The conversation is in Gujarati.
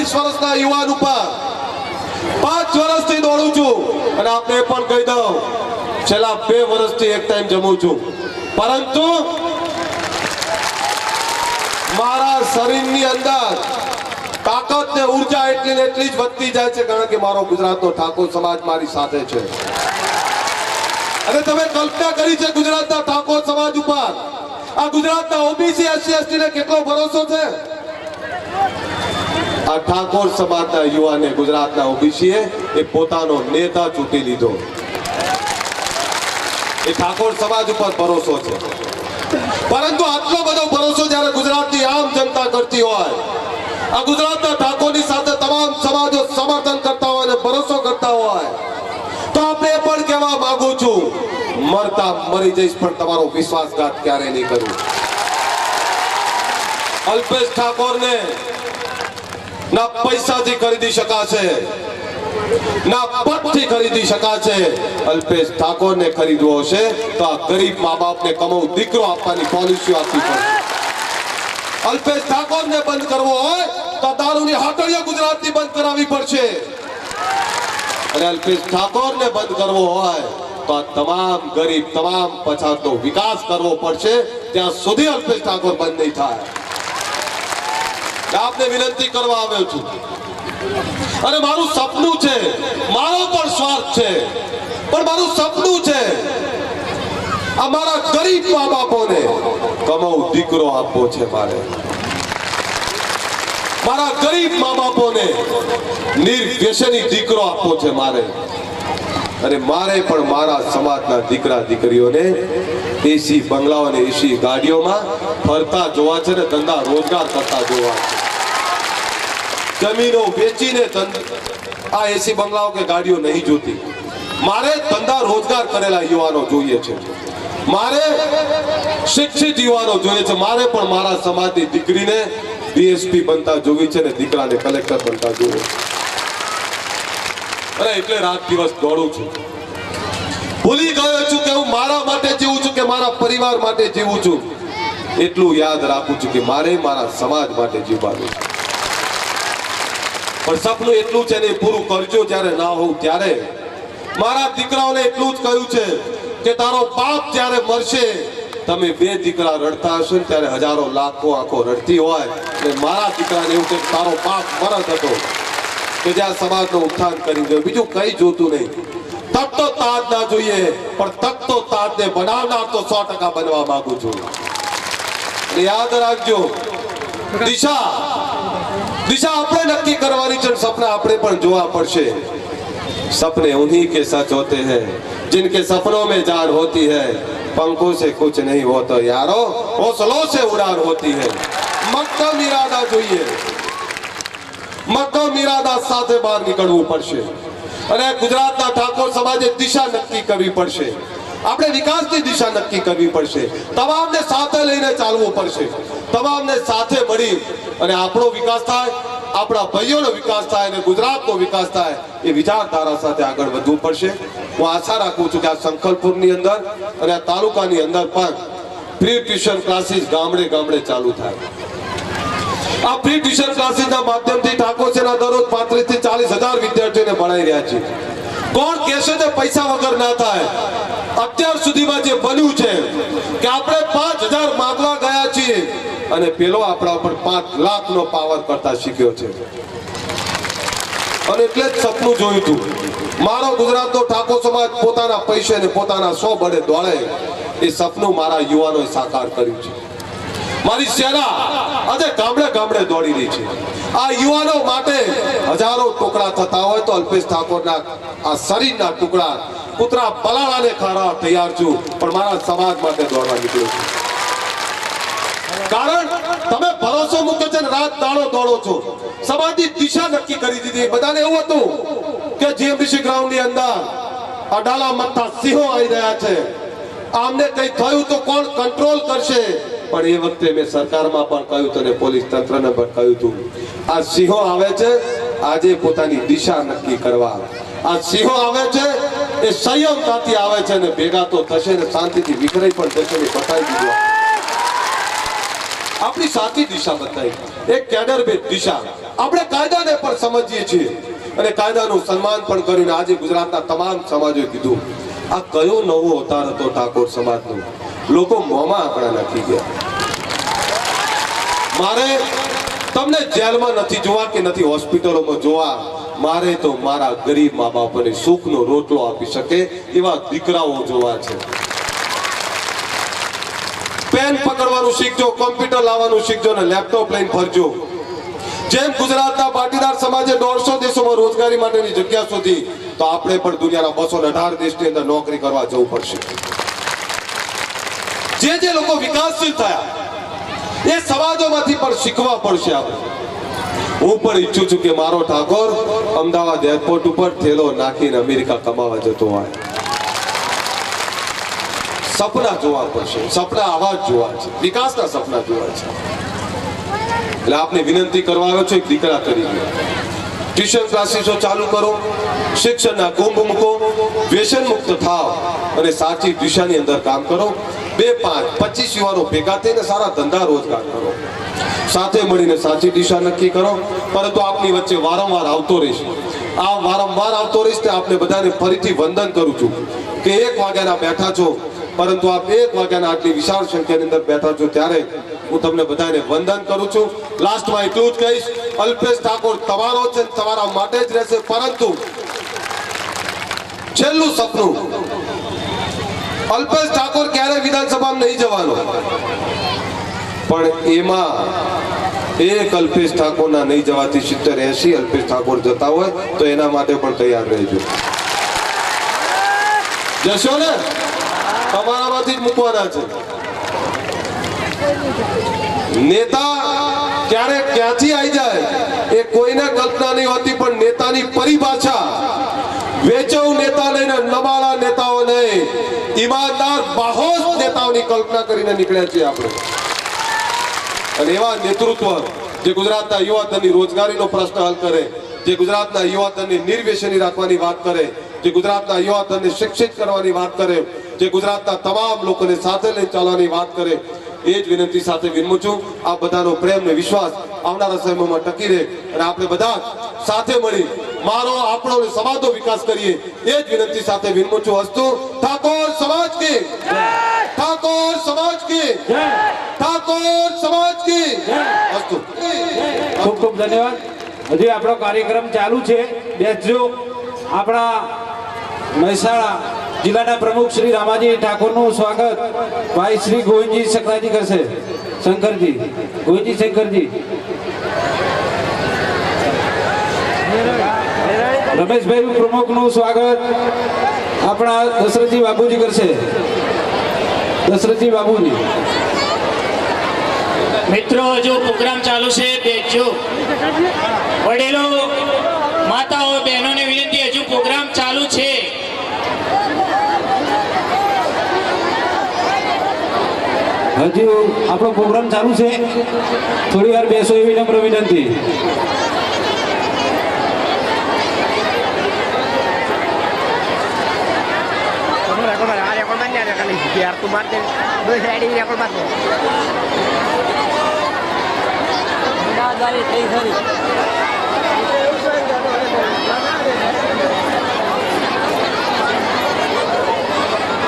23 વર્ષના યુવાન ઉપર 5 વર્ષથી દોડું છું અને આપને પણ કહી દઉં છેલ્લા 2 વર્ષથી એક ટાઈમ જમું છું, પરંતુ મારા શરીરની અંદર તાકાત ને ઉર્જા એટલી જ વધતી જાય છે, કારણ કે મારો ગુજરાતનો ઠાકોર સમાજ મારી સાથે છે। અને તમે કલ્પના કરી છે ગુજરાતના ઠાકોર સમાજ ઉપર, આ ગુજરાતના ઓબીસી SC/ST ને કેટલો ભરોસો છે? આ ઠાકોર સમાજના યુવાને ગુજરાતના ઓબીસી એ પોતાનો નેતા ચૂંટી લીધો, એ ઠાકોર સમાજ ઉપર ભરોસો છે। પરંતુ આટલો બધો ભરોસો જ્યારે ગુજરાતની આમ જનતા કરતી હોય, આ ગુજરાતના ઠાકોરની સાથે તમામ સમાજો સમર્થન કરતા હોય અને ભરોસો કરતા હોય, તો આપણે પણ કહેવા માંગુ છું, મરતા મરી જઈશ પણ તમારો વિશ્વાસઘાત ક્યારે નહીં કરું। અલ્પેશ ઠાકોરને ના પૈસાથી ખરીદી શકાશે, ના પદથી ખરીદી શકાશે। અલ્પેશ ઠાકોરને ખરીદવો હશે તો આ ગરીબ મા બાપને કમાઉ દીકરો આપવાની પોલિસી આપવી પડશે। અલ્પેશ ઠાકોરને બંધ કરવો હોય તો દારૂની હાટડીઓ ગુજરાતની બંધ કરાવવી પડશે, અને અલ્પેશ ઠાકોરને બંધ કરવો હોય તો આ તમામ ગરીબ તમામ પછાતનો વિકાસ કરવો પડશે, ત્યાં સુધી અલ્પેશ ઠાકોર બંધ નહીં થાય। આપને વિનંતી કરવા આવ્યો છું, અને મારું સપનું છે, મારો પણ સ્વાર્થ છે, પણ મારું સપનું છે આ મારા ગરીબ મા બાપોને કમાઉ દીકરો આપવો છે, મારા ગરીબ મા બાપોને નિર્વ્યસની દીકરો આપવો છે મારે, અને મારે પણ મારા સમાજના દીકરા દીકરીઓને એસી બંગલાઓ અને એસી ગાડીઓમાં ફરતા જોવા છે ને ધંધા રોજગાર કરતા જોવા છે। જમીનો વેચીને આ એસી બંગલાઓ કે ગાડીઓ નહીં જોતી, મારે ધંધા રોજગાર કરેલા યુવાનો જોઈએ છે, મારે શિક્ષિત યુવાનો જોઈએ છે, મારે પણ મારા સમાજની દીકરીને ડીએસપી બનતા જોવી છે ને દીકરાને કલેક્ટર બનતા જોવે છે। અરે એટલે રાત દિવસ દોડું છું, ભૂલી ગયો છું કે હું મારા માટે જીવું છું કે મારા પરિવાર માટે જીવું છું, એટલું યાદ રાખું છું કે મારે મારા સમાજ માટે જીવવાનું છે। પણ સપનું એટલું છે ને પૂરું કરજો જ્યારે ના હોઉં ત્યારે। મારા દીકરાઓને એટલું જ કહ્યું છે કે તારો બાપ જ્યારે મરશે, તમે 2 દીકરા રડતા હશો ને ત્યારે હજારો લાખો આંખો રડતી હોય, અને મારા દીકરાને એવું છે કે તારો બાપ મરદ હતો કે જ્યાં સમાજનું ઉત્થાન કરી ગયો, બીજું કઈ જોતું નહીં। તક તો તાજ ના જોઈએ, પણ તક તો તાજને બનાવનાર તો 100% બનવા માંગુ છું। યાદ રાખજો, દિશા આપણે નક્કી કરવાની છે, સપના આપણે પણ જોવા પડશે। सपने उन्हीं के सच होते हैं जिनके सपनों में जान होती है, पंखों से कुछ नहीं होता यारो, हौसलों से उड़ान होती है। मक्कम इरादा જોઈએ, મક્કમ ઇરાદા સાથે બહાર નીકળવું પડશે, અને ગુજરાતના ઠાકોર સમાજે દિશા નક્કી કરવી પડશે, આપણે વિકાસની દિશા નક્કી કરવી પડશે, તમામને સાથે લઈને ચાલવું પડશે, તમામને સાથે મળી અને આપણો વિકાસ થાય, આપણા ભાઈઓનો વિકાસ થાય અને ગુજરાતનો વિકાસ થાય, એ વિચારધારા સાથે આગળ વધવું પડશે। હું આશા રાખું છું કે આ સંકલ્પપુરની અંદર અને આ તાલુકાની અંદર પણ પ્રી ટ્યુશન ક્લાસીસ ગામડે ગામડે ચાલુ થાય। આ પ્રી ટ્યુશન ક્લાસીસના માધ્યમથી ઠાકોર સેના દરરોજ 35 થી 40,000 વિદ્યાર્થીઓને ભણાવી રહ્યા છે। કોણ કહેશે કે પૈસા વગર ના થાય? અત્યાર સુધીમાં જે બન્યું છે કે આપણે 5,000 માંગવા ગયા છીએ અને પેલો આપણા ઉપર 5 લાખનો પાવર કરતા શીખ્યો છે, અને એટલે જ સપનું જોયું હતું મારો ગુજરાતનો ઠાકોર સમાજ પોતાના પૈસે અને પોતાના 100 બળે દોડે, એ સપનું મારા યુવાનોએ સાકાર કર્યું છે। મારી સેના આજે ગામડે ગામડે દોડી રહી છે। આ યુવાનો માટે હજારો ટુકડા થતા હોય તો અલ્પેશ ઠાકોરના આ શરીરના ટુકડા કૂતરા પલાળાને ખાવા તૈયાર છું, પણ મારા સમાજ માટે દોડવા નીકળ્યો છું। કારણ તમે ભરોસો મૂક્યો છે ને રાત દાડો દોડો છો, સમાજની દિશા નક્કી કરી દીધી। બધાને એવું હતું કે જીએમડીસી ગ્રાઉન્ડની અંદર અડાલા મથા સિંહો આવી રહ્યા છે, આમને કઈ થયું તો કોણ કંટ્રોલ કરશે? પણ એ વખતે મેં સરકારમાં પણ કહ્યું હતું અને પોલીસ તંત્રને પણ કહ્યું હતું, આ સિંહો આવે છે આજે પોતાની દિશા નક્કી કરવા। આ સિંહો આવે છે એ સંયમતાથી આવે છે ને ભેગા તો થશે ને શાંતિથી વિખરાઈ પણ થશે ને બતાવી દીધું। આપણી સાચી દિશા બતાવી, એક કેડર બે દિશા। આપણે કાયદાને પણ સમજીએ છીએ અને કાયદાનું સન્માન પણ કર્યું. આજે ગુજરાતના તમામ સમાજોએ કીધું આ કયો નવો અવતાર હતો ઠાકોર સમાજનો. લોકો મોંમાં આંકડા નાખી ગયા. મારે તમને જેલમાં નથી જોવા કે નથી હોસ્પિટલોમાં જોવા. મારે તો મારા ગરીબ મા બાપને સુખનો રોટલો આપી શકે એવા દીકરાઓ જોવા છે. પેન પકડવાનું શીખજો, કોમ્પ્યુટર લાવવાનું શીખજો ને લેપટોપ લઈને ફરજો. જેમ ગુજરાતના પાટીદાર સમાજે 150 દેશોમાં રોજગારી માટેની જગ્યા શોધી, તો આપણે પણ દુનિયાના 218 દેશની અંદર નોકરી કરવા જવું પડશે. જે લોકો વિકાસશીલ થયા એ સમાજોમાંથી પણ શીખવા પડશે આપણે. હું પણ ઈચ્છું છું કે મારો ઠાકોર અમદાવાદ એરપોર્ટ ઉપર થેલો નાખીને અમેરિકા કમાવા જતો હોય. સપના જોવા પડશે, સપના આવા જ જોવા છે, વિકાસના સપના જોવા છે. એટલે આપને વિનંતી કરવા આવ્યો છું એક દીકરા તરીકે, ટ્યુશન ક્લાસીસો ચાલુ કરો, શિક્ષણના કુંભ મૂકો, વ્યસન મુક્ત થાવ અને સાચી દિશાની અંદર કામ કરો. 2, 5, 25 યુવાનો ભેગા થઈને સારા ધંધા રોજગાર કરો, સાથે મળીને સાચી દિશા નક્કી કરો. પરંતુ આપની વચ્ચે વારંવાર આવતો રહીશ, આ વારંવાર આવતો રહીશ તે આપને બધાને ફરીથી વંદન કરું છું કે 1 વાગ્યાના બેઠા છો, પરંતુ આપ 1 વાગ્યાના આટલી વિશાળ સંખ્યાની અંદર બેઠા છો ત્યારે હું તમને બધાને વંદન કરું છું. લાસ્ટમાં એટલું જ કહીશ, અલ્પેશ ઠાકોર તમારો છે, તમારા માટે જ રહેશે. પરંતુ છેલ્લું સપનું, અલ્પેશ ઠાકોર ક્યારે વિધાનસભામાં નહીં જવાનો, પણ એમાં એક અલ્પેશ ઠાકોરના નહીં જવાથી 70-80 અલ્પેશ ઠાકોર જતા હોય તો એના માટે પણ તૈયાર રહેજો. જશો ને? તમારામાંથી જ મૂકવાના છે. નેતા ક્યારેક ક્યાંથી આવી જાય એ કોઈને કલ્પના નહીં હોતી, પણ નેતાની પરિભાષા વેચવ નેતા નહીં, નમાળા નેતાઓ નહીં, ઈમાનદાર બાહોશ નેતાઓની કલ્પના કરીને નીકળ્યા છીએ આપણે. અને એવા નેતૃત્વ જે ગુજરાતના યુવાધનની રોજગારીનો પ્રશ્ન હલ કરે, જે ગુજરાતના યુવાધનને નિર્વ્યસની રાખવાની વાત કરે, જે ગુજરાતના યુવાધનને શિક્ષિત કરવાની વાત કરે, જે ગુજરાતના તમામ લોકોને સાથે લઈને ચાલવાની વાત કરે, એ જ વિનંતી સાથે વિનમું છું. આ બધાનો પ્રેમ ને વિશ્વાસ આવનારા સમયમાં ટકી રહે અને આપણે બધા સાથે મળી મારો આપણો સમાજનો વિકાસ કરીએ, એ જ વિનંતી સાથે વિનમું છું. અસ્તુ. ઠાકોર સમાજ કી જય, ઠાકોર સમાજ કી જય, ઠાકોર સમાજ કી જય. અસ્તુ. ખૂબ ખૂબ ધન્યવાદ. હજી આપણો કાર્યક્રમ ચાલુ છે, બેસજો. આપણા મહેસાણા જિલ્લાના પ્રમુખ શ્રી રામાજી ઠાકોરનું સ્વાગત ભાઈ શ્રી ગોવિંદજી સકરાજી કરશે. શંકરજી, ગોવિંદજી શંકરજી. રમેશભાઈ પ્રમુખનું સ્વાગત આપણા દશરથજી બાબુજી કરશે. દશરથજી બાબુજી. મિત્રો, હજુ પ્રોગ્રામ ચાલુ છે, બેસજો. વડીલો, માતાઓ, બહેનોને વિનંતી, હજુ પ્રોગ્રામ ચાલુ છે. હજુ આપણો પ્રોગ્રામ ચાલુ છે, થોડી વાર બેસો એવી નમ્ર વિનંતી. biar tu mati, boleh saya di rekor mati. Dah dari,